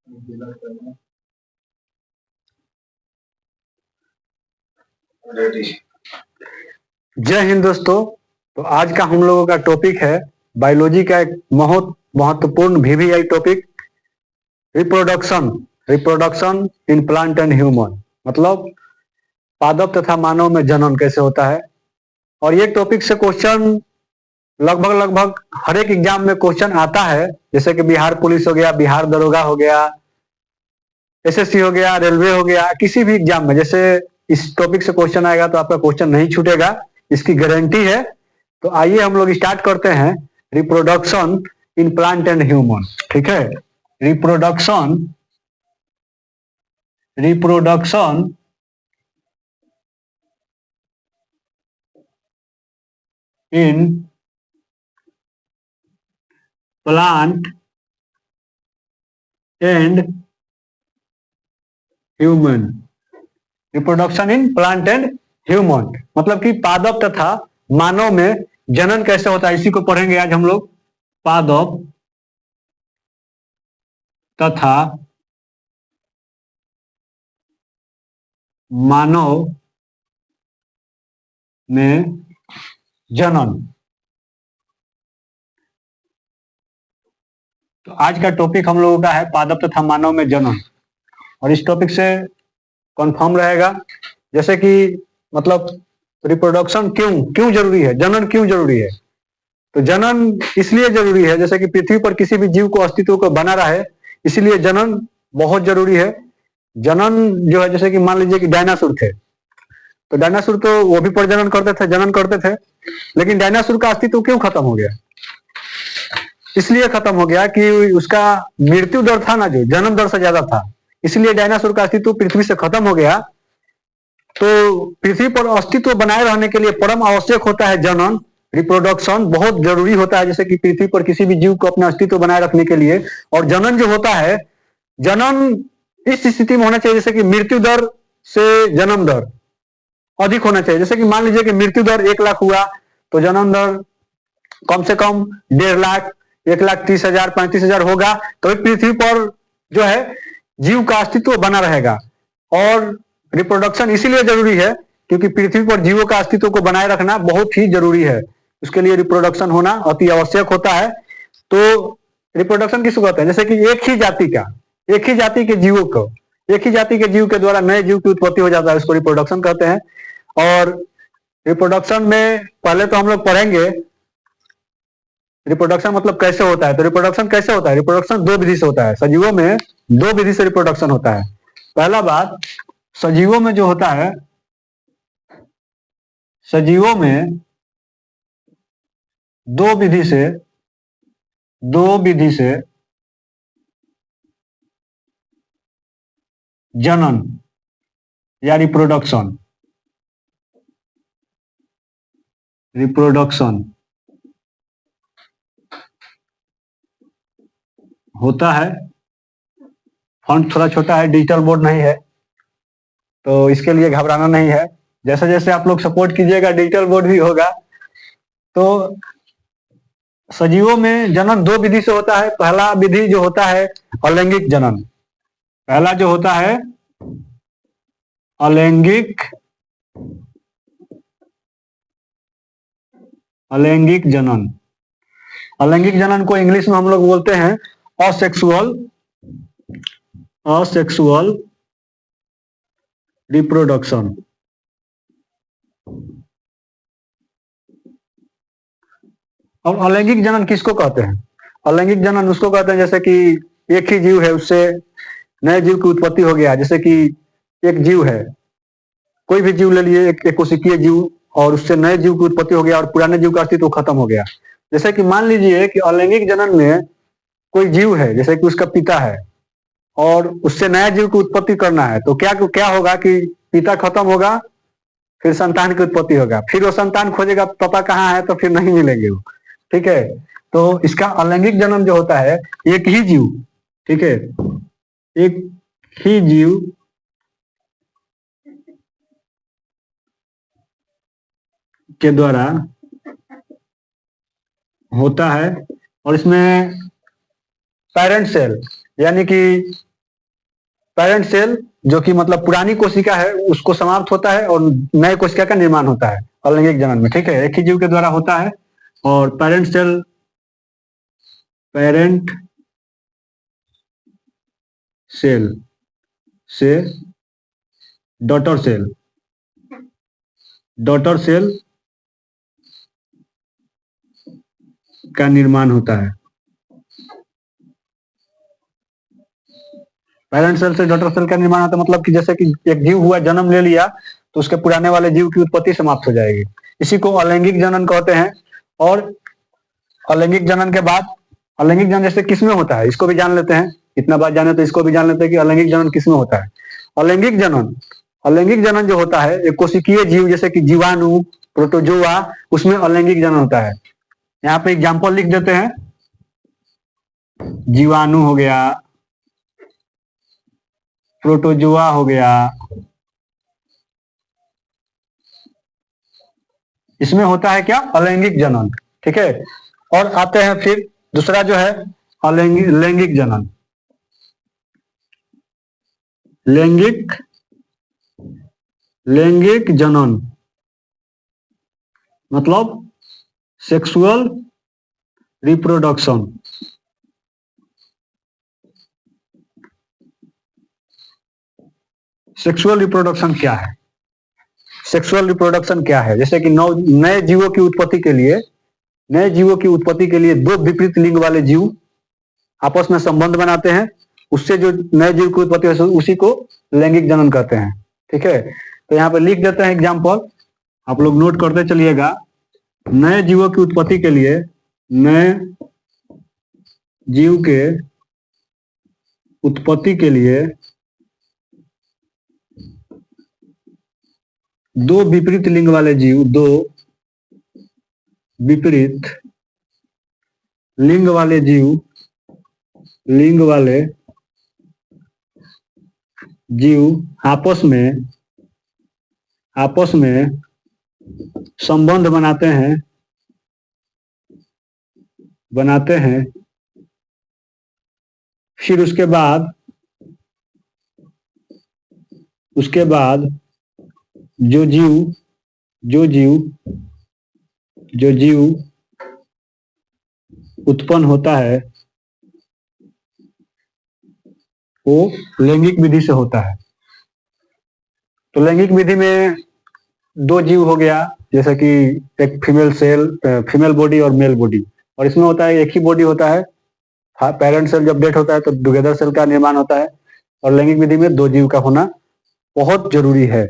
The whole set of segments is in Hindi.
जय हिंद दोस्तों। तो आज का हम लोगों का टॉपिक है बायोलॉजी का एक बहुत महत्वपूर्ण VVI topic, reproduction. Reproduction in plant and human, मतलब पादप तथा मानव में जनन कैसे होता है। और ये टॉपिक से क्वेश्चन लगभग लगभग हर एक एग्जाम में क्वेश्चन आता है, जैसे कि बिहार पुलिस हो गया, बिहार दरोगा हो गया, एसएससी हो गया, रेलवे हो गया, किसी भी एग्जाम में जैसे इस टॉपिक से क्वेश्चन आएगा तो आपका क्वेश्चन नहीं छूटेगा, इसकी गारंटी है। तो आइए हम लोग स्टार्ट करते हैं। Reproduction in plant and human, ठीक है। Reproduction reproduction in plant and human. Reproduction in plant and human मतलब कि पादप तथा मानव में जनन कैसे होता है, इसी को पढ़ेंगे आज हम लोग। पादप तथा मानव में जनन। तो आज का टॉपिक हम लोगों का है पादप तथा मानव में जनन, और इस टॉपिक से कंफर्म रहेगा जैसे कि मतलब रिप्रोडक्शन क्यों क्यों जरूरी है, जनन क्यों जरूरी है। तो जनन इसलिए जरूरी है जैसे कि पृथ्वी पर किसी भी जीव को अस्तित्व को बना रहे, इसीलिए जनन बहुत जरूरी है। जनन जो है, जैसे कि मान लीजिए कि डायनासोर थे, तो डायनासोर तो वो भी प्रजनन करते थे, जनन करते थे, लेकिन डायनासोर का अस्तित्व क्यों खत्म हो गया? इसलिए खत्म हो गया कि उसका मृत्यु दर था ना, जो जन्म दर से ज्यादा था, इसलिए डायनासोर का अस्तित्व पृथ्वी से खत्म हो गया। तो पृथ्वी पर अस्तित्व बनाए रहने के लिए परम आवश्यक होता है जनन। रिप्रोडक्शन बहुत जरूरी होता है, जैसे कि पृथ्वी पर किसी भी जीव को अपना अस्तित्व बनाए रखने के लिए। और जनन जो होता है, जनन इस स्थिति में होना चाहिए जैसे कि मृत्यु दर से जन्म दर अधिक होना चाहिए। जैसे कि मान लीजिए कि मृत्यु दर 1 लाख हुआ, तो जन्म दर कम से कम 1.5 लाख, 1,30,000, 35,000 होगा, तो पृथ्वी पर जो है जीव का अस्तित्व बना रहेगा। और रिप्रोडक्शन इसीलिए जरूरी है क्योंकि पृथ्वी पर जीवों का अस्तित्व को बनाए रखना बहुत ही जरूरी है, उसके लिए रिप्रोडक्शन होना अति आवश्यक होता है। तो रिप्रोडक्शन किसको कहते हैं? जैसे कि एक ही जाति के जीवों को, एक ही जाति के जीव के द्वारा नए जीव की उत्पत्ति हो जाता है, उसको रिप्रोडक्शन कहते हैं। और रिप्रोडक्शन में पहले तो हम लोग पढ़ेंगे रिप्रोडक्शन मतलब कैसे होता है। तो रिप्रोडक्शन कैसे होता है? रिप्रोडक्शन 2 विधि से होता है। सजीवों में 2 विधि से रिप्रोडक्शन होता है। पहला बात, सजीवों में जो होता है, सजीवों में 2 विधि से जनन या रिप्रोडक्शन होता है। फॉन्ट थोड़ा छोटा है, डिजिटल बोर्ड नहीं है, तो इसके लिए घबराना नहीं है। जैसे जैसे आप लोग सपोर्ट कीजिएगा डिजिटल बोर्ड भी होगा। तो सजीवों में जनन 2 विधि से होता है। पहला विधि जो होता है अलैंगिक जनन। पहला जो होता है अलैंगिक जनन। अलैंगिक जनन को इंग्लिश में हम लोग बोलते हैं असेक्सुअल रिप्रोडक्शन। और अलैंगिक जनन किसको कहते हैं? अलैंगिक जनन उसको कहते हैं जैसे कि एक ही जीव है, उससे नए जीव की उत्पत्ति हो गया। जैसे कि एक जीव है, कोई भी जीव ले लिए, एक कोशिकीय जीव, और उससे नए जीव की उत्पत्ति हो गया और पुराने जीव का अस्तित्व खत्म हो गया। जैसे कि मान लीजिए कि अलैंगिक जनन में कोई जीव है, जैसे कि उसका पिता है, और उससे नया जीव की उत्पत्ति करना है, तो क्या क्या होगा कि पिता खत्म होगा, फिर संतान की उत्पत्ति होगा, फिर वो संतान खोजेगा पापा कहाँ है, तो फिर नहीं मिलेंगे वो, ठीक है। तो इसका अलैंगिक जन्म जो होता है, एक ही जीव, ठीक है, एक ही जीव के द्वारा होता है। और इसमें पेरेंट सेल यानी कि पेरेंट सेल जो कि मतलब पुरानी कोशिका है उसको समाप्त होता है और नए कोशिका का निर्माण होता है अलैंगिक जनन में, ठीक है, एक ही जीव के द्वारा होता है। और पेरेंट सेल से डॉटर सेल का निर्माण होता है। पेरेंट सेल से डॉटर सेल का निर्माण होता है मतलब कि जैसे कि एक जीव हुआ, जन्म ले लिया, तो उसके पुराने वाले जीव की उत्पत्ति समाप्त हो जाएगी। इसी को अलैंगिक जनन कहते हैं। और अलैंगिक जनन के बाद, अलैंगिक जनन जैसे किसमें होता है इसको भी जान लेते हैं, इतना बात जाने तो इसको भी जान लेते हैं कि अलैंगिक जनन किसमें होता है। अलैंगिक जनन जो होता है एक कोशिकीय जीव जैसे कि जीवाणु, प्रोटोजोआ, उसमें अलैंगिक जनन होता है। यहाँ पे एग्जाम्पल लिख देते हैं, जीवाणु हो गया, प्रोटोजोआ हो गया, इसमें होता है क्या, अलैंगिक जनन, ठीक है। और आते हैं फिर दूसरा जो है लैंगिक जनन। लैंगिक जनन मतलब सेक्सुअल रिप्रोडक्शन। सेक्सुअल रिप्रोडक्शन क्या है? सेक्सुअल रिप्रोडक्शन क्या है? जैसे कि नए जीवों की उत्पत्ति के लिए दो विपरीत लिंग वाले जीव आपस में संबंध बनाते हैं, उससे जो नए जीव की उत्पत्ति है उसी को लैंगिक जनन कहते हैं, ठीक है। तो यहाँ पे लिख देते हैं एग्जाम्पल, आप लोग नोट करते चलिएगा। नए जीवों की उत्पत्ति के लिए, नए जीव के उत्पत्ति के लिए दो विपरीत लिंग वाले जीव, दो विपरीत लिंग वाले जीव आपस में संबंध बनाते हैं। फिर उसके बाद जो जीव उत्पन्न होता है वो लैंगिक विधि से होता है। तो लैंगिक विधि में दो जीव हो गया, जैसे कि एक फीमेल बॉडी और मेल बॉडी, और इसमें होता है एक ही बॉडी होता है। पेरेंट सेल जब डेथ होता है तो टुगेदर सेल का निर्माण होता है, और लैंगिक विधि में दो जीव का होना बहुत जरूरी है।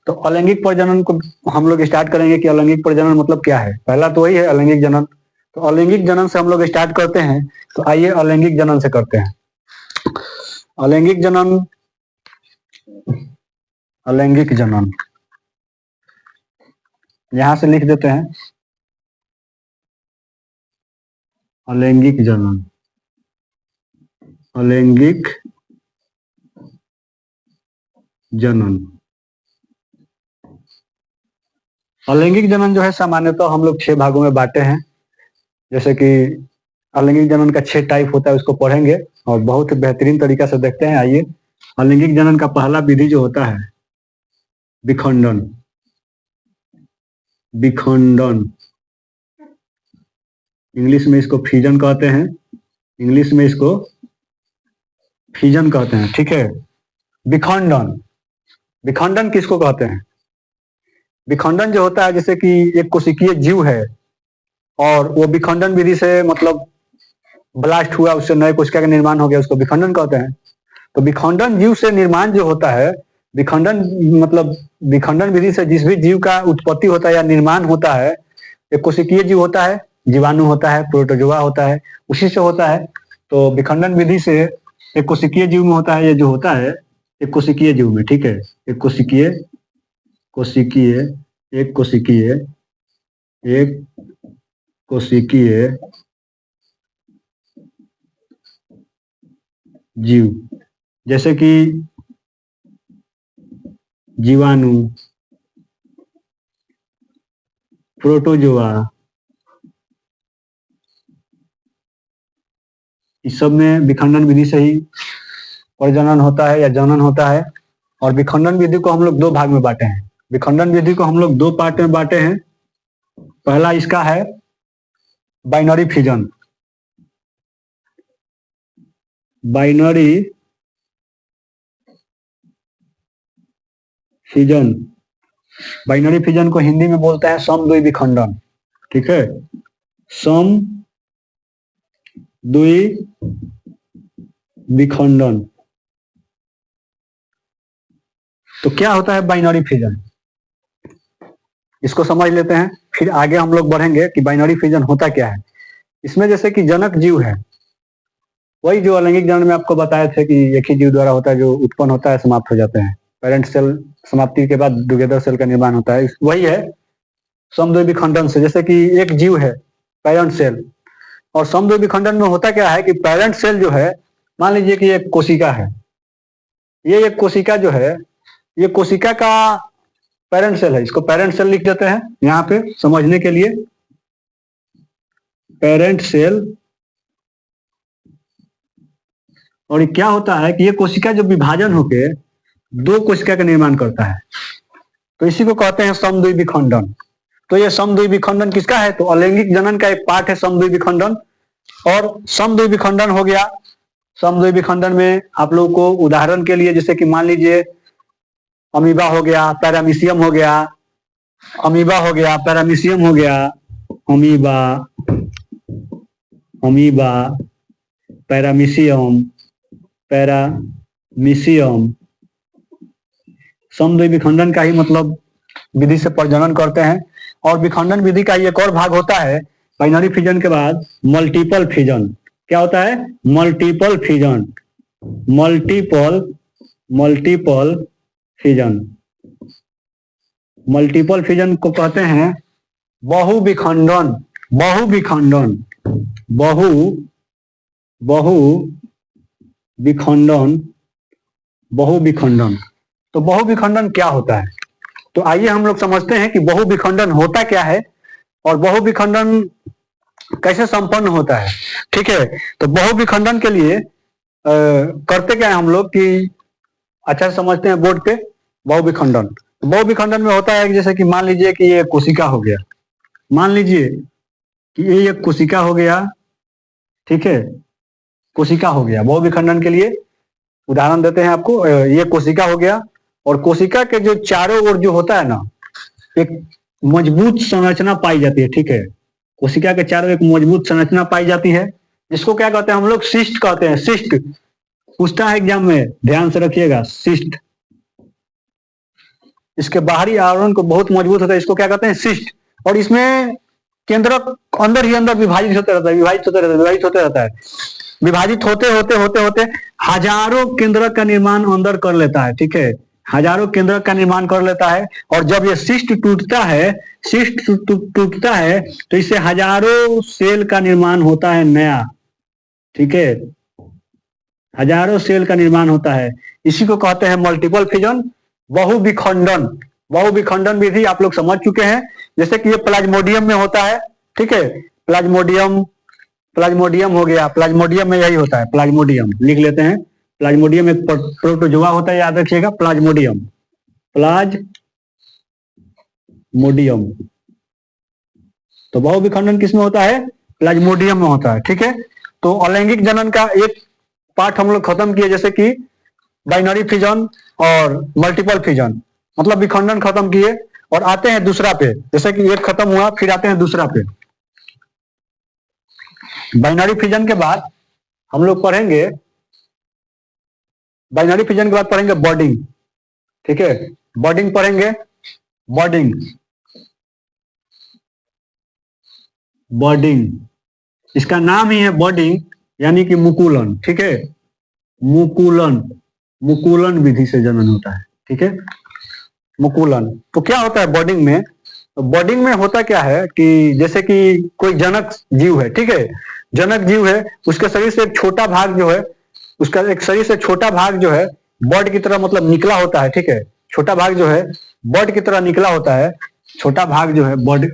तो अलैंगिक प्रजनन को हम लोग स्टार्ट करेंगे कि अलैंगिक प्रजनन मतलब क्या है। पहला तो वही है अलैंगिक जनन। तो अलैंगिक जनन से हम लोग स्टार्ट करते हैं, तो आइए अलैंगिक जनन से करते हैं। अलैंगिक जनन यहां से लिख देते हैं, अलैंगिक जनन अलैंगिक जनन जो है सामान्यतः हम लोग 6 भागों में बांटे हैं। जैसे कि अलैंगिक जनन का 6 टाइप होता है, उसको पढ़ेंगे और बहुत बेहतरीन तरीका से देखते हैं। आइए, अलैंगिक जनन का पहला विधि जो होता है विखंडन। इंग्लिश में इसको फिजन कहते हैं, ठीक है। विखंडन किसको कहते हैं? विखंडन जो होता है जैसे कि एक कोशिकीय जीव है और वो विखंडन विधि से मतलब ब्लास्ट हुआ, उससे नए कोशिका का निर्माण हो गया, उसको विखंडन कहते हैं। तो विखंडन जीव से निर्माण जो होता है, विखंडन विधि से जिस भी जीव का उत्पत्ति होता है या निर्माण होता है, एक कोशिकीय जीव होता है, जीवाणु होता है, प्रोटोजोआ होता है, उसी से होता है। तो विखंडन विधि से एक कोशिकीय जीव में होता है, ये जो होता है एक कोशिकीय जीव में, ठीक है। एक कोशिकीय जीव जैसे कि जीवाणु, प्रोटोजोआ, इस सब में विखंडन विधि से ही प्रजनन होता है या जनन होता है। और विखंडन विधि को हम लोग दो भाग में बांटे हैं। विखंडन विधि को हम लोग दो पार्ट में बांटे हैं। पहला इसका है binary fission. Binary fission, binary fission को हिंदी में बोलते हैं समद्वि विखंडन। ठीक है, समद्वि विखंडन। तो क्या होता है बाइनरी फिजन, इसको समझ लेते हैं, फिर आगे हम लोग बढ़ेंगे कि बाइनरी फिजन होता क्या है। इसमें जैसे कि जनक जीव है, वही जो अलैंगिक जनन में आपको बताए थे कि एक ही जीव द्वारा होता है, जो उत्पन्न होता है समाप्त हो जाते हैं। पेरेंट सेल समाप्ति के बाद टुगेदर सेल का निर्माण होता है, वही है समद्वि विखंडन से। जैसे कि एक जीव है पेरेंट सेल, और समद्वि विखंडन में होता क्या है कि पेरेंट सेल जो है, मान लीजिए कि एक कोशिका है, ये एक कोशिका जो है, ये कोशिका का पेरेंट सेल है। इसको पेरेंट सेल लिख देते हैं यहाँ पे समझने के लिए। Parent cell. और ये क्या होता है कि ये कोशिका जो विभाजन होके दो कोशिका का निर्माण करता है, तो इसी को कहते हैं समद्वि विखंडन। तो ये समद्वि विखंडन किसका है, तो अलैंगिक जनन का एक पार्ट है समद्वि विखंडन। और समद्वि विखंडन हो गया, समद्वि विखंडन में आप लोगों को उदाहरण के लिए जैसे कि मान लीजिए अमीबा हो गया, पैरामीशियम हो गया, अमीबा हो गया, पैरामीशियम हो गया, अमीबा, अमीबा, पैरामीशियम, पैरामीशियम। समद्वि विखंडन का ही मतलब विधि से प्रजनन करते हैं। और विखंडन विधि का एक और भाग होता है बाइनरी फिजन के बाद मल्टीपल फिजन। क्या होता है, multiple fission, multiple, multiple fission. Multiple fission को कहते हैं बहु विखंडन, बहु विखंडन, बहु, बहु विखंडन, बहु विखंडन। तो बहु विखंडन क्या होता है, तो आइए हम लोग समझते हैं कि बहु विखंडन होता क्या है और बहु विखंडन कैसे संपन्न होता है। ठीक है, तो बहु विखंडन के लिए करते क्या है हम लोग कि अच्छा समझते हैं बोर्ड पे बहु विखंडन। तो बहु विखंडन में होता है जैसे कि मान लीजिए कि ये कोशिका हो गया, मान लीजिए कि ये एक कोशिका हो गया। ठीक है, कोशिका हो गया। बहु विखंडन के लिए उदाहरण देते हैं आपको, ये कोशिका हो गया और कोशिका के जो चारों ओर जो होता है ना, एक मजबूत संरचना पाई जाती है। ठीक है, कोशिका के चारों एक मजबूत संरचना पाई जाती है, जिसको क्या कहते हैं हम लोग, सिस्ट कहते हैं। सिस्ट पूछता है एग्जाम में, ध्यान से रखिएगा, सिस्ट। इसके बाहरी आवरण को बहुत मजबूत होता है, इसको क्या कहते हैं, सिस्ट। और इसमें केंद्रक अंदर ही अंदर विभाजित होते रहता है, विभाजित होते रहता है, विभाजित होते रहता है। विभाजित होते होते होते होते हजारों केंद्रक का निर्माण अंदर कर लेता है। ठीक है, हजारों केंद्रक का निर्माण कर लेता है। और जब ये सिस्ट टूटता है, सिस्ट टूटता है तो इससे हजारों सेल का निर्माण होता है नया। ठीक है, हजारों सेल का निर्माण होता है, इसी को कहते हैं मल्टीपल फिजन, बहु विखंडन। बहु विखंडन विधि आप लोग समझ चुके हैं, जैसे कि ये प्लाज्मोडियम में होता है। ठीक है, प्लाज्मोडियम, प्लाज्मोडियम हो गया, प्लाज्मोडियम में यही होता है, प्लाज्मोडियम लिख लेते हैं। प्लाज्मोडियम एक प्रोटोजोआ होता है, याद रखिएगा, प्लाज्मोडियम, प्लाज्मोडियम। तो बहु विखंडन किसमें होता है, प्लाज्मोडियम में होता है। ठीक है, तो अलैंगिक जनन का एक पार्ट हम लोग खत्म किए, जैसे कि बाइनरी फिजन और मल्टीपल फिजन, मतलब विखंडन खत्म किए। और आते हैं दूसरा पे, जैसे कि एक खत्म हुआ, फिर आते हैं दूसरा पे। बाइनरी फिजन के बाद हम लोग पढ़ेंगे, बाइनरी फिजन के बाद पढ़ेंगे बॉडिंग। ठीक है, बॉडिंग पढ़ेंगे, बॉडिंग, बॉडिंग, इसका नाम ही है बॉडिंग, यानी कि मुकुलन। ठीक है, मुकुलन, मुकुलन विधि से जनन होता है। ठीक है, मुकुलन। तो क्या होता है बॉडिंग में, तो बॉडिंग में होता क्या है कि जैसे कि कोई जनक जीव है। ठीक है, जनक जीव है, उसके शरीर से एक छोटा भाग जो है, उसका एक शरीर से छोटा भाग जो है बर्ड की तरह मतलब निकला होता है। ठीक है, छोटा भाग जो है बर्ड की तरह निकला होता है। छोटा भाग जो है बर्ड,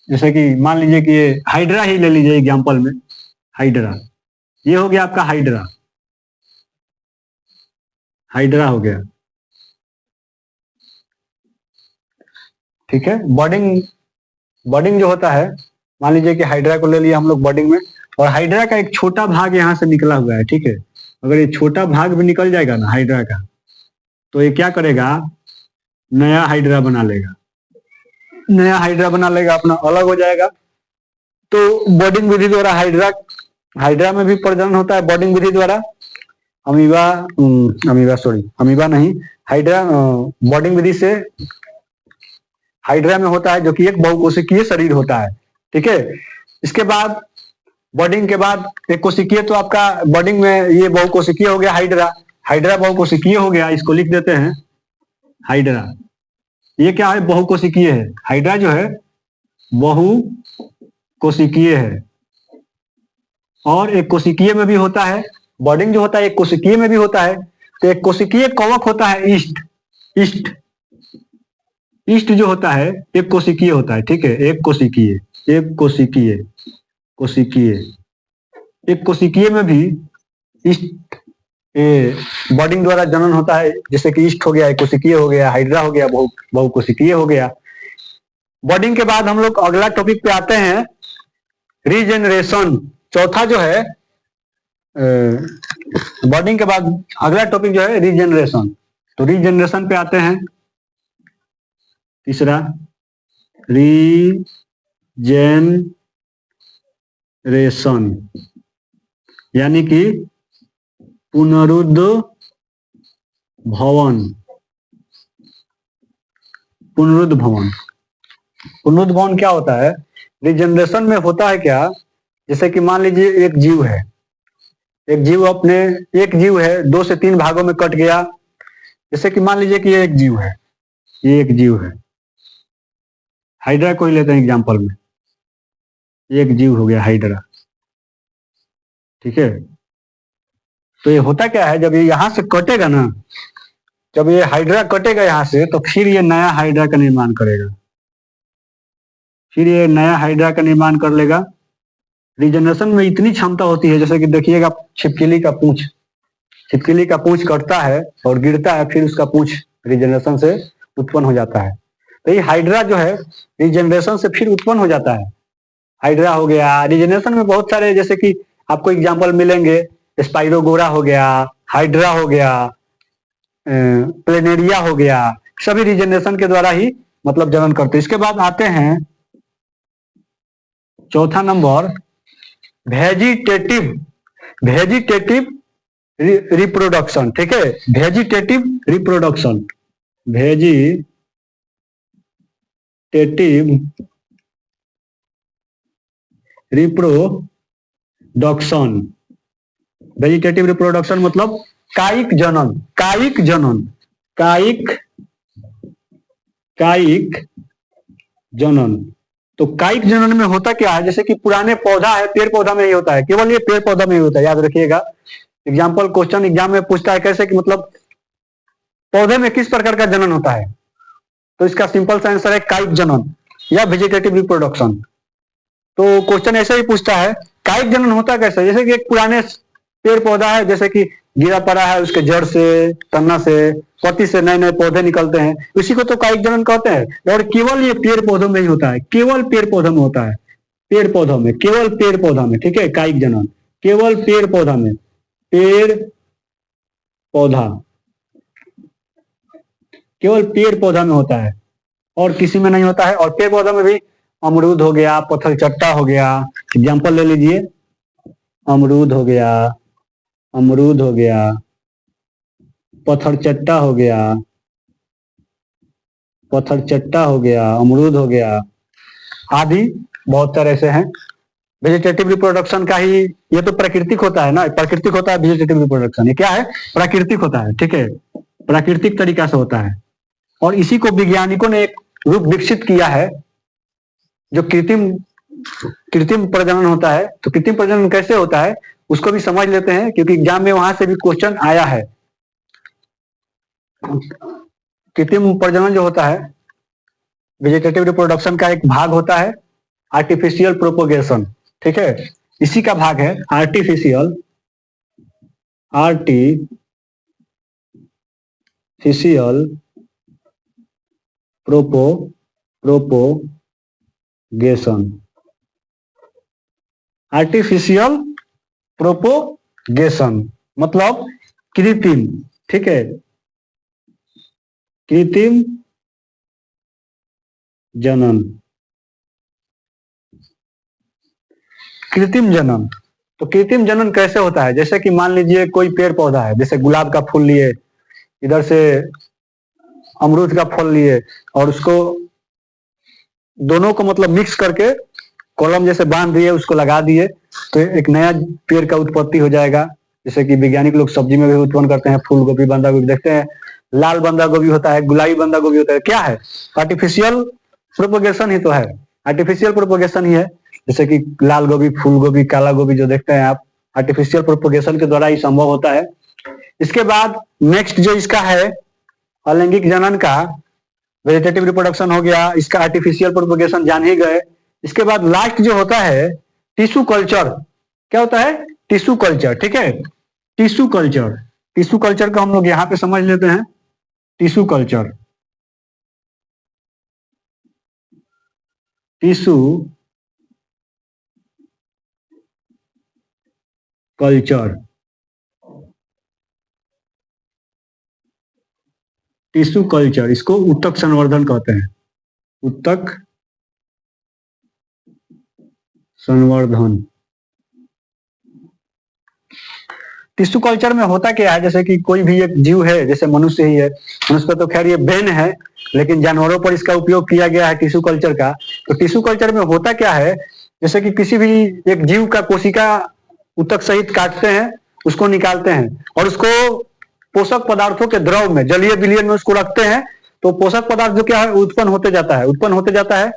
जैसे कि मान लीजिए कि ये हाइड्रा ही ले लीजिए एग्जाम्पल में, हाइड्रा, ये हो गया आपका हाइड्रा। हाइड्रा हो गया। ठीक है, बॉडिंग, बॉडिंग जो होता है, मान लीजिए कि हाइड्रा को ले लिया हम लोग बॉडिंग में, और हाइड्रा का एक छोटा भाग यहाँ से निकला हुआ है। ठीक है, अगर ये छोटा भाग भी निकल जाएगा ना हाइड्रा का, तो ये क्या करेगा, नया हाइड्रा बना लेगा, नया हाइड्रा बना लेगा, अपना अलग हो जाएगा। तो बॉडिंग विधि द्वारा हाइड्रा, हाइड्रा में भी प्रजनन होता है बॉडिंग विधि द्वारा। अमीबा, अमीबा सॉरी, अमीबा नहीं, हाइड्रा बॉडिंग विधि से हाइड्रा में होता है, जो कि एक बहुकोशिकीय शरीर होता है। ठीक है, इसके बाद बॉडिंग के बाद एक कोशिकीय, तो आपका बॉडिंग में ये बहुकोशिकीय हो गया हाइड्रा, हाइड्रा बहुकोशिकीय हो गया, इसको लिख देते हैं हाइड्रा। ये क्या है, बहुकोशिकीय है, हाइड्रा जो है बहुकोशिकीय है। और एक कोशिकीय में भी होता है, बॉडिंग जो होता है एक कोशिकीय में भी होता है। तो एक कोशिकीय कवक होता है ईस्ट, ईस्ट, ईस्ट जो होता है एक कोशिकीय होता है। ठीक है, एक कोशिकीय, एक कोशिकीय, कोशिकीय, एक कोशिकीय में भी ईस्ट बॉडिंग द्वारा जनन होता है, जैसे कि ईस्ट हो गया, एक कोशिकीय हो गया, हाइड्रा हो गया, बहुकोशिकीय हो गया। बॉडिंग के बाद हम लोग अगला टॉपिक पे आते हैं, रीजेनरेशन। चौथा जो है बॉडिंग के बाद अगला टॉपिक जो है रीजेनरेशन। तो रीजेनरेशन पे आते हैं, तीसरा रीजेनरेशन, यानी कि पुनरुद्ध भवन, पुनरुद्ध भवन। पुनरुद्ध भवन क्या होता है, रीजेनरेशन में होता है क्या, जैसे कि मान लीजिए एक जीव है, एक जीव अपने, एक जीव है 2 से 3 भागों में कट गया। जैसे कि मान लीजिए कि ये एक जीव है, ये एक जीव है, हाइड्रा को ही लेते हैं एग्जांपल में, एक जीव हो गया हाइड्रा। ठीक है, तो ये होता क्या है, जब ये यहां से कटेगा ना, जब ये हाइड्रा कटेगा यहां से, तो फिर ये नया हाइड्रा का निर्माण करेगा, फिर ये नया हाइड्रा का निर्माण कर लेगा। रीजनरेशन में इतनी क्षमता होती है, जैसे कि देखिएगा छिपकली का पूंछ, छिपकली का पूंछ कटता है और गिरता है, फिर उसका पूंछ रीजनरेशन से उत्पन्न हो जाता है। तो ये हाइड्रा जो है रीजनरेशन से फिर उत्पन्न हो जाता है, हाइड्रा हो गया। रीजनरेशन में बहुत सारे, जैसे कि आपको एग्जाम्पल मिलेंगे, स्पाइरोगोरा हो गया, हाइड्रा हो गया, प्लेनेरिया हो गया, सभी रीजनरेशन के द्वारा ही मतलब जनन करते हैं। इसके बाद आते हैं चौथा नंबर, वेजिटेटिव, वेजिटेटिव रिप्रोडक्शन। ठीक है, vegetative reproduction, vegetative reproduction, vegetative reproduction मतलब कायिक जनन, कायिक जनन, कायिक, कायिक जनन। तो कायिक जनन में होता क्या है, जैसे कि पुराने पौधा है, पेड़ पौधा में ही होता है, केवल ये पेड़ पौधा में ही होता है, याद रखिएगा। एग्जाम्पल क्वेश्चन एग्जाम में पूछता है कैसे, कि मतलब पौधे में किस प्रकार का जनन होता है, तो इसका सिंपल सा आंसर है कायिक जनन या वेजिटेटिव रिप्रोडक्शन। तो क्वेश्चन ऐसे ही पूछता है कायिक जनन होता कैसे, जैसे कि एक पुराने पेड़ पौधा है, जैसे कि गिरा पड़ा है, उसके जड़ से, तना से, पत्ती से नए नए पौधे निकलते हैं, इसी को तो कायिक जनन कहते हैं। और केवल ये पेड़ पौधों में ही होता है, केवल पेड़ पौधों में होता है, पेड़ पौधों में, केवल पेड़ पौधा में। ठीक है, कायिक जनन केवल पेड़ पौधा में, पेड़ पौधा, केवल पेड़ पौधा में होता है और किसी में नहीं होता है। और पेड़ पौधा में भी अमरूद हो गया, पत्थर चट्टा हो गया, एग्जाम्पल ले लीजिए, अमरूद हो गया, अमरूद हो गया, पत्थर चट्टा हो गया, पत्थर चट्टा हो गया, अमरूद हो गया, आदि बहुत तरह से हैं। वेजिटेटिव रिप्रोडक्शन का ही, ये तो प्राकृतिक होता है ना, प्राकृतिक होता है वेजिटेटिव रिप्रोडक्शन, ये क्या है, प्राकृतिक होता है। ठीक है, प्राकृतिक तरीका से होता है, और इसी को वैज्ञानिकों ने एक रूप विकसित किया है, जो कृत्रिम, कृत्रिम प्रजनन होता है। तो कृत्रिम प्रजनन कैसे होता है उसको भी समझ लेते हैं, क्योंकि एग्जाम में वहां से भी क्वेश्चन आया है। कृत्रिम प्रजनन जो होता है वेजिटेटिव रिप्रोडक्शन का एक भाग होता है आर्टिफिशियल प्रोपोगेशन। ठीक है, इसी का भाग है artificial, artificial propagation, artificial propagation मतलब कृत्रिम, ठीक है, कृत्रिम जनन, कृत्रिम जनन। तो कृत्रिम जनन कैसे होता है? जैसे कि मान लीजिए कोई पेड़ पौधा है, जैसे गुलाब का फूल लिए, इधर से अमरूद का फल लिए, और उसको दोनों को मतलब मिक्स करके कॉलम जैसे बांध दिए, उसको लगा दिए, तो एक नया पेड़ का उत्पत्ति हो जाएगा। जैसे कि वैज्ञानिक लोग सब्जी में भी उत्पन्न करते हैं, फूल गोभी, बंदा गोभी, देखते हैं लाल बंदा गोभी होता है, गुलाबी बंदा गोभी होता है, क्या है? आर्टिफिशियल प्रोपोगेशन ही तो है, आर्टिफिशियल प्रोपोगेशन ही है। जैसे कि लाल गोभी, फूल गोभी, काला गोभी जो देखते हैं आप, आर्टिफिशियल प्रोपोगेशन के द्वारा ही संभव होता है। इसके बाद नेक्स्ट जो इसका है अलैंगिक जनन का, वेजिटेटिव रिप्रोडक्शन हो गया, इसका आर्टिफिशियल प्रोपोगेशन जान ही गए। इसके बाद लास्ट जो होता है टिश्यू कल्चर, क्या होता है? टिश्यू कल्चर, ठीक है, टिश्यू कल्चर। टिश्यू कल्चर को हम लोग यहां पे समझ लेते हैं, tissue culture, tissue culture, tissue culture, इसको ऊतक संवर्धन कहते हैं, ऊतक संवर्धन। टिश्यू कल्चर में होता क्या है? जैसे कि कोई भी एक जीव है, जैसे मनुष्य ही है, मनुष्य पर तो खैर ये बैन है, लेकिन जानवरों पर इसका उपयोग किया गया है टिश्यू कल्चर का। तो टिश्यू कल्चर में होता क्या है? जैसे कि किसी भी एक जीव का कोशिका ऊतक सहित काटते हैं, उसको निकालते हैं और उसको पोषक पदार्थों के द्रव में, जलीय विलयन में उसको रखते हैं, तो पोषक पदार्थ जो क्या है उत्पन्न होते जाता है, उत्पन्न होते जाता है,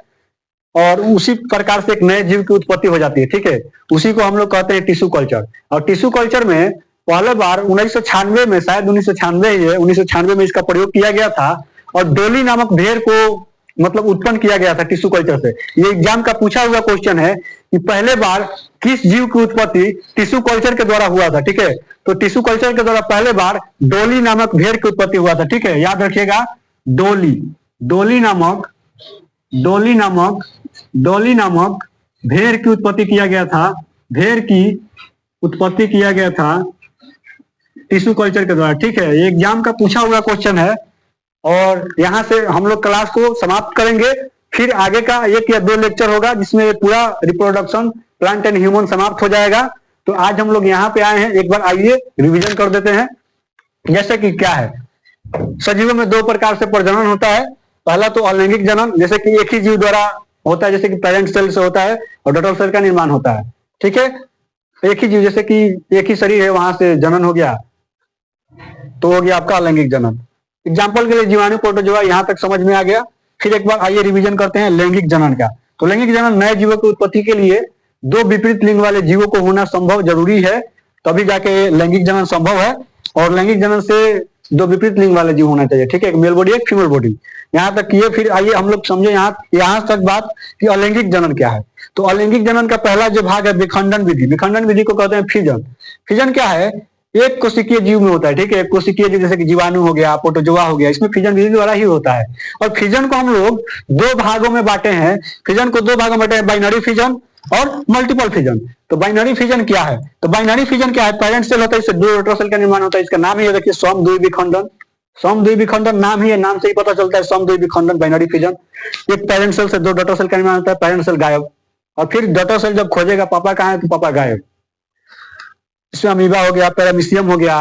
और उसी प्रकार से एक नए जीव की उत्पत्ति हो जाती है, ठीक है। उसी को हम लोग कहते हैं टिश्यू कल्चर। और टिश्यू कल्चर में पहले बार 1996 में, शायद 1996 ही है, 1996 में इसका प्रयोग किया गया था, और डोली नामक भेड़ को मतलब उत्पन्न किया गया था टिश्यू कल्चर से। ये एग्जाम का पूछा हुआ क्वेश्चन है कि पहले बार किस जीव की उत्पत्ति टिश्यू कल्चर के द्वारा हुआ था, ठीक है। तो टिश्यू कल्चर के द्वारा पहले बार डोली नामक भेड़ की उत्पत्ति हुआ था, ठीक है, याद रखिएगा, डोली, डोली नामक, डोली नामक, डोली नामक भेड़ की उत्पत्ति किया गया था, भेड़ की उत्पत्ति किया गया था टिश्यू कल्चर के द्वारा, ठीक है। ये एग्जाम का पूछा हुआ क्वेश्चन है, और यहां से हम लोग क्लास को समाप्त करेंगे। फिर आगे का 1 या 2 लेक्चर होगा जिसमें पूरा रिप्रोडक्शन प्लांट एंड ह्यूमन समाप्त हो जाएगा। तो आज हम लोग यहाँ पे आए हैं, एक बार आइए रिवीजन कर देते हैं। जैसे कि क्या है, सजीवों में 2 प्रकार से प्रजनन होता है। पहला तो अलैंगिक जनन, जैसे कि एक ही जीव द्वारा होता है, जैसे कि पेरेंट सेल से होता है और डॉटर सेल का निर्माण होता है, ठीक है। एक ही जीव, जैसे कि एक ही शरीर है, वहां से जनन हो गया, तो हो गया आपका अलैंगिक जनन। एग्जाम्पल के लिए जीवाणु, प्रोटोजोआ, यहां तक समझ में आ गया। फिर एक बार आइए रिवीजन करते हैं लैंगिक जनन का। तो लैंगिक जनन नए जीवों की उत्पत्ति के लिए 2 विपरीत लिंग वाले जीवों को होना संभव जरूरी है, तभी जाके लैंगिक जनन संभव है। और लैंगिक जनन से 2 विपरीत लिंग वाले जीव होना चाहिए, ठीक है, एक मेल बॉडी, एक फीमेल बॉडी। यहाँ तक किए, फिर आइए हम लोग समझे यहाँ तक बात कि अलैंगिक जनन क्या है। तो अलैंगिक जनन का पहला जो भाग है विखंडन विधि। विखंडन विधि को कहते हैं फिजन। फिजन क्या है? एक कोशिकीय जीव में होता है, ठीक है, एक कोशिकीय जीव जैसे कि जीवाणु हो गया, प्रोटोजोआ हो गया, इसमें फिजन विधि द्वारा ही होता है। और फिजन को हम लोग 2 भागों में बांटे हैं। फिजन को 2 भागों में बांटे हैं, बाइनरी फिजन और मल्टीपल फिजन। तो बाइनरी फिजन क्या है? तो बाइनरी फिजन क्या है? पेरेंट सेल होता है, इससे 2 डॉटर सेल का निर्माण होता है। इसका नाम ही है, देखिए, समद्वि विखंडन। समद्वि विखंडन नाम ही है, नाम से ही पता चलता है, समद्वि विखंडन, बाइनरी फिजन। एक पेरेंट सेल से 2 डॉटर सेल का निर्माण होता है, पेरेंट सेल गायब, और फिर डॉटर सेल जब खोजेगा पापा कहाँ है, तो पापा गायब। इसमें अमीबा हो गया, पैरामीशियम हो गया,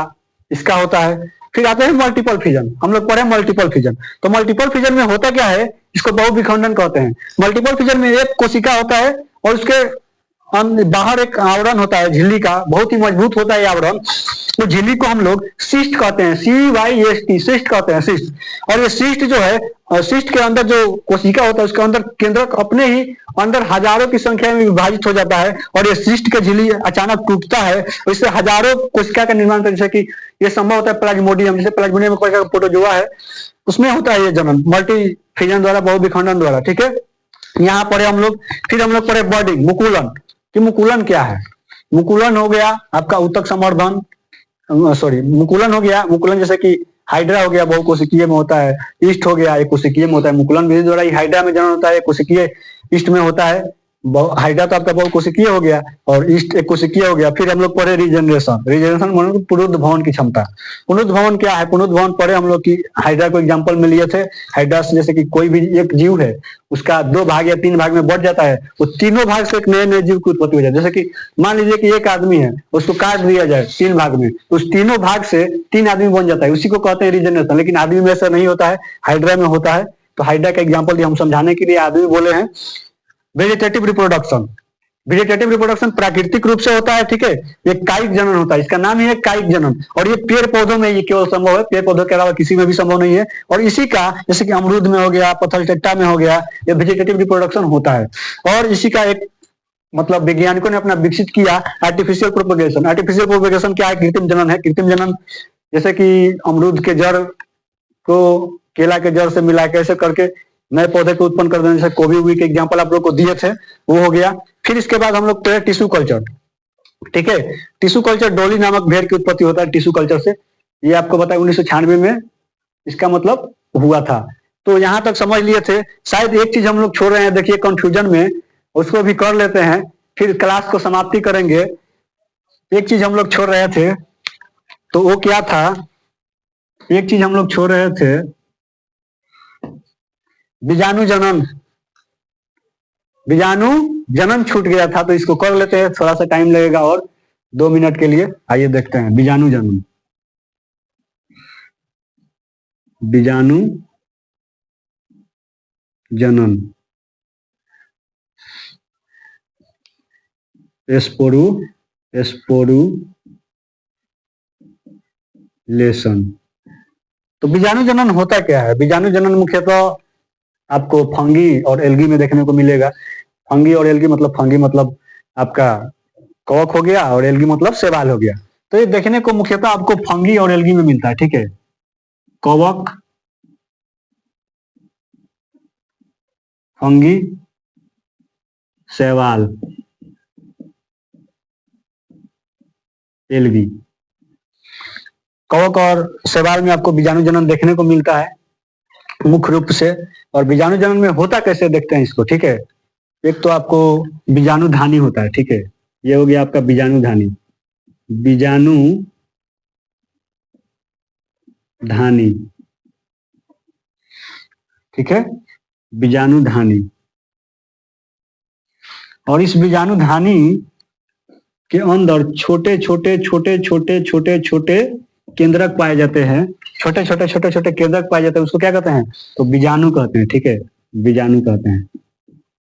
इसका होता है। फिर आते हैं मल्टीपल फिजन, हम लोग पढ़े मल्टीपल फिजन। तो मल्टीपल फिजन में होता क्या है? इसको बहुविखंडन कहते हैं। मल्टीपल फिजन में एक कोशिका होता है और उसके बाहर एक आवरण होता है झिल्ली का, बहुत ही मजबूत होता है आवरण। तो झिल्ली को हम लोग सिस्ट कहते हैं, CYST, सिस्ट कहते हैं, सिस्ट। और ये सिस्ट जो है, सिस्ट के अंदर जो कोशिका होता है, उसके अंदर केंद्रक अपने ही अंदर हजारों की संख्या में विभाजित हो जाता है, और ये सिस्ट के झिल्ली अचानक टूटता है, इससे हजारों कोशिका का निर्माण होता है। जैसे कि ये संभव होता है प्लाज्मोडियम, जैसे प्लाज्मोडियम में प्रोटोजोआ है, उसमें होता है ये जनन मल्टी फिजन द्वारा, बहुविखंडन द्वारा, ठीक है। यहाँ पढ़े हम लोग। फिर हम लोग पढ़े बर्डिंग, मुकुलन, कि मुकुलन क्या है। मुकुलन हो गया आपका ऊतक संवर्धन, सॉरी, मुकुलन हो गया, मुकुलन जैसे कि हाइड्रा हो गया बहुकोशिकीय में होता है, ईस्ट हो गया एक कोशिकीय में होता है, मुकुलन विधि द्वारा हाइड्रा में जनन होता है, कोशिकीय ईस्ट में होता है। हाइड्रा तो आपका बहुकोशिकीय हो गया और ईस्ट एक कोशिकीय हो गया। फिर हम लोग पढ़े रीजनरेशन, रीजनरेशन मतलब पुनरुद्भवन की क्षमता। पुनरुद्भवन क्या है? पुनरुद्भवन पढ़े हम लोग की हाइड्रा को एग्जाम्पल में लिए थे। हाइड्रा से जैसे कि कोई भी एक जीव है उसका 2 भाग या 3 भाग में बढ़ जाता है, वो तीनों भाग से एक नए नए जीव की उत्पत्ति हो जाती है। जैसे कि मान लीजिए कि एक आदमी है, उसको काट दिया जाए 3 भाग में, तो उस तीनों भाग से 3 आदमी बन जाता है, उसी को कहते हैं रीजनरेशन। लेकिन आदमी में ऐसा नहीं होता है, हाइड्रा में होता है। तो हाइड्रा का एग्जाम्पल हम समझाने के लिए आदमी बोले हैं। वेजिटेटिव रिप्रोडक्शन, वेजिटेटिव रिप्रोडक्शन प्राकृतिक रूप से होता है, ठीक है। ये कायिक जनन होता है, इसका नाम ही है कायिक जनन। और ये पेड़ पौधों में ये केवल संभव है, पेड़ पौधों के अलावा किसी में भी संभव नहीं है। और इसी का जैसे कि अमरूद में हो गया, पत्थर चट्टा में हो गया, ये वेजिटेटिव रिप्रोडक्शन होता है। और इसी का एक मतलब वैज्ञानिकों ने अपना विकसित किया आर्टिफिशियल प्रोपगेशन। आर्टिफिशियल प्रोपगेशन क्या है? कृत्रिम जनन है। कृत्रिम जनन जैसे कि अमरूद के जड़ को केला के जड़ से मिला के ऐसे करके नए पौधे को उत्पन्न कर देने, जैसे कोबी उबी के एग्जाम्पल आप लोग को दिए थे, वो हो गया। फिर इसके बाद हम लोग टिश्यू कल्चर, ठीक है। टिश्यू कल्चर डोली नामक भेड़ की उत्पत्ति होता है टिश्यू कल्चर से। ये आपको पता है 1996 में इसका मतलब हुआ था। तो यहां तक समझ लिए थे। शायद एक चीज हम लोग छोड़ रहे हैं, देखिए कंफ्यूजन में, उसको भी कर लेते हैं, फिर क्लास को समाप्ति करेंगे। एक चीज हम लोग छोड़ रहे थे, तो वो क्या था? एक चीज हम लोग छोड़ रहे थे, बीजाणु जनन। बीजाणु जनन छूट गया था, तो इसको कर लेते हैं, थोड़ा सा टाइम लगेगा और 2 मिनट के लिए। आइए देखते हैं बीजाणु जनन। बीजाणु जनन, स्पोरुलेशन। तो बीजाणु जनन होता क्या है? बीजाणु जनन मुख्यतः आपको फंगी और एल्गी में देखने को मिलेगा। फंगी और एल्गी मतलब, फंगी मतलब आपका कवक हो गया और एल्गी मतलब शैवाल हो गया। तो ये देखने को मुख्यतः आपको फंगी और एल्गी में मिलता है, ठीक है। कवक, फंगी, शैवाल, एल्गी। कवक और शैवाल में आपको बीजाणु जनन देखने को मिलता है मुख्य रूप से। और बीजाणु जनन में होता कैसे देखते हैं इसको, ठीक है। एक तो आपको बीजाणु धानी होता है, ठीक है। ये हो गया आपका बीजाणु धानी। बीजाणु धानी, ठीक है, बीजाणु धानी। और इस बीजाणु धानी के अंदर छोटे छोटे छोटे छोटे छोटे छोटे केंद्रक पाए जाते हैं। छोटे छोटे छोटे छोटे केंद्रक पाए जाते हैं, उसको क्या कहते हैं? तो बीजाणु कहते हैं, ठीक है। बीजाणु कहते हैं,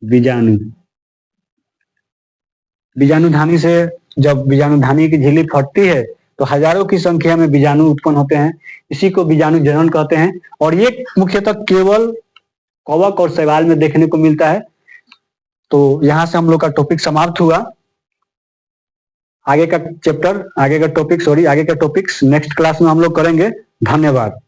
बीजाणु। बीजाणु धानी से जब बीजाणु धानी की झिल्ली फटती है तो हजारों की संख्या में बीजाणु उत्पन्न होते हैं, इसी को बीजाणु जनन कहते हैं। और ये मुख्यतः केवल कवक और शैवाल में देखने को मिलता है। तो यहां से हम लोग का टॉपिक समाप्त हुआ। आगे का चैप्टर, आगे का टॉपिक्स नेक्स्ट क्लास में हम लोग करेंगे। धन्यवाद।